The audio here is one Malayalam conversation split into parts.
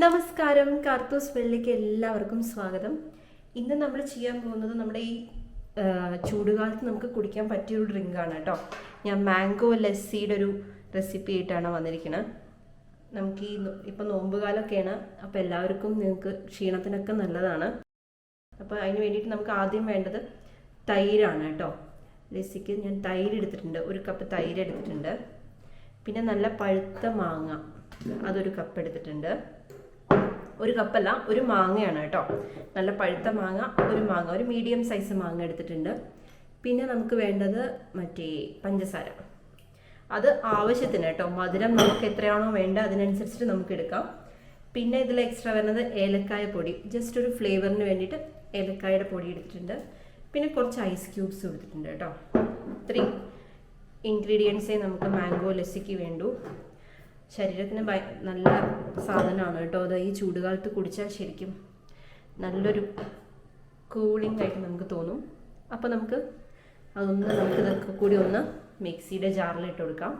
നമസ്കാരം, കാർത്തൂസ് വെള്ളിക്ക് എല്ലാവർക്കും സ്വാഗതം. ഇന്ന് നമ്മൾ ചെയ്യാൻ പോകുന്നത് നമ്മുടെ ഈ ചൂടുകാലത്ത് നമുക്ക് കുടിക്കാൻ പറ്റിയൊരു ഡ്രിങ്കാണ് കേട്ടോ. ഞാൻ മാംഗോ ലസ്സിയുടെ ഒരു റെസിപ്പി ആയിട്ടാണ് വന്നിരിക്കുന്നത്. നമുക്ക് ഈ ഇപ്പം നോമ്പുകാലമൊക്കെയാണ്, അപ്പോൾ എല്ലാവർക്കും നിങ്ങൾക്ക് ക്ഷീണത്തിനൊക്കെ നല്ലതാണ്. അപ്പോൾ അതിന് വേണ്ടിയിട്ട് നമുക്ക് ആദ്യം വേണ്ടത് തൈരാണ് കേട്ടോ. ലസ്സിക്ക് ഞാൻ തൈര് എടുത്തിട്ടുണ്ട്, 1 കപ്പ് തൈര് എടുത്തിട്ടുണ്ട്. പിന്നെ നല്ല പഴുത്ത മാങ്ങ, അതൊരു കപ്പ് എടുത്തിട്ടുണ്ട്. 1 കപ്പല്ല, 1 മാങ്ങയാണ് കേട്ടോ. നല്ല പഴുത്ത മാങ്ങ, ഒരു മീഡിയം സൈസ് മാങ്ങ എടുത്തിട്ടുണ്ട്. പിന്നെ നമുക്ക് വേണ്ടത് മറ്റേ പഞ്ചസാര, അത് ആവശ്യത്തിന് കേട്ടോ. മധുരം നമുക്ക് എത്രയാണോ വേണ്ട അതിനനുസരിച്ചിട്ട് നമുക്ക് എടുക്കാം. പിന്നെ ഇതിൽ എക്സ്ട്രാ വരുന്നത് ഏലക്കായ പൊടി, ജസ്റ്റ് ഒരു ഫ്ലേവറിന് വേണ്ടിയിട്ട് ഏലക്കായുടെ പൊടി എടുത്തിട്ടുണ്ട്. പിന്നെ കുറച്ച് ഐസ് ക്യൂബ്സ് എടുത്തിട്ടുണ്ട് കേട്ടോ. ഇത്രയും ഇൻഗ്രീഡിയൻസേ നമുക്ക് മാംഗോ ലസ്സിക്ക് വേണ്ടൂ. ശരീരത്തിന് നല്ല സാധനമാണ് കേട്ടോ. അത് ഈ ചൂടുകാലത്ത് കുടിച്ചാൽ ശരിക്കും നല്ലൊരു കൂളിംഗ് ആയിട്ട് നമുക്ക് തോന്നും. അപ്പോൾ നമുക്ക് ഇതൊക്കെ കൂടി ഒന്ന് മിക്സിയുടെ ജാറിലിട്ട് കൊടുക്കാം.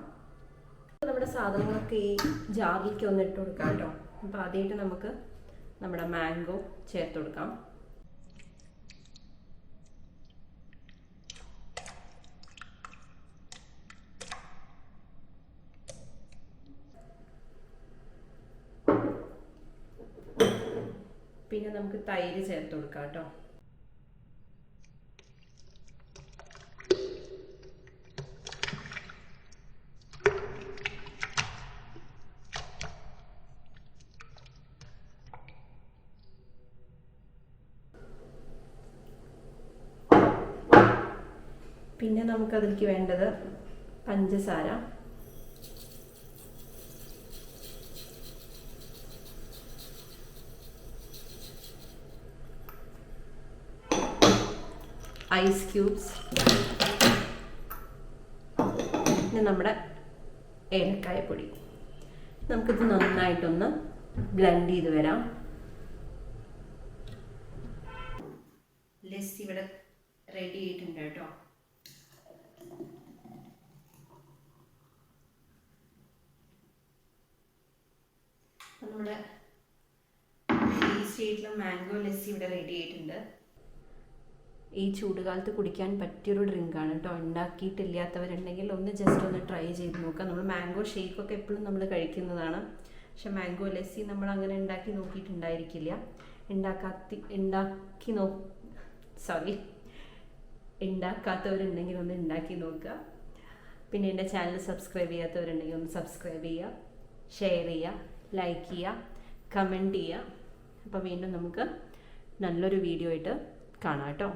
നമ്മുടെ സാധനങ്ങളൊക്കെ ഈ ജാറിലേക്ക് ഒന്ന് ഇട്ട് കൊടുക്കാം കേട്ടോ. അപ്പോൾ ആദ്യമായിട്ട് നമുക്ക് നമ്മുടെ മാംഗോ ചേർത്ത് കൊടുക്കാം. പിന്നെ നമുക്ക് തൈര് ചേർത്ത് കൊടുക്കാം കേട്ടോ. പിന്നെ നമുക്കതിലേക്ക് വേണ്ടത് പഞ്ചസാര, ഐസ് ക്യൂബ്സ്, പിന്നെ നമ്മുടെ ഏലക്കായ പൊടി. നമുക്കിത് നന്നായിട്ടൊന്ന് ബ്ലെൻഡ് ചെയ്ത് വരാം. ലസ്സി ഇവിടെ റെഡി ആയിട്ടുണ്ട് കേട്ടോ. നമ്മുടെ ടേസ്റ്റി ആയിട്ടുള്ള മാംഗോ ലസ്സി ഇവിടെ റെഡി ആയിട്ടുണ്ട്. ഈ ചൂടുകാലത്ത് കുടിക്കാൻ പറ്റിയൊരു ഡ്രിങ്കാണ് കേട്ടോ. ഉണ്ടാക്കിയിട്ടില്ലാത്തവരുണ്ടെങ്കിൽ ജസ്റ്റ് ഒന്ന് ട്രൈ ചെയ്ത് നോക്കാം. നമ്മൾ മാംഗോ ഷേക്കൊക്കെ എപ്പോഴും നമ്മൾ കഴിക്കുന്നതാണ്, പക്ഷെ മാംഗോ ലസ്സി നമ്മൾ അങ്ങനെ ഉണ്ടാക്കി നോക്കിയിട്ടുണ്ടായിരിക്കില്ല. ഉണ്ടാക്കാത്തവരുണ്ടെങ്കിൽ ഒന്ന് ഉണ്ടാക്കി നോക്കുക. പിന്നെ എൻ്റെ ചാനൽ സബ്സ്ക്രൈബ് ചെയ്യാത്തവരുണ്ടെങ്കിൽ ഒന്ന് സബ്സ്ക്രൈബ് ചെയ്യുക, ഷെയർ ചെയ്യുക, ലൈക്ക് ചെയ്യുക, കമൻറ്റ് ചെയ്യുക. അപ്പോൾ വീണ്ടും നമുക്ക് നല്ലൊരു വീഡിയോ ആയിട്ട് കാണാം കേട്ടോ.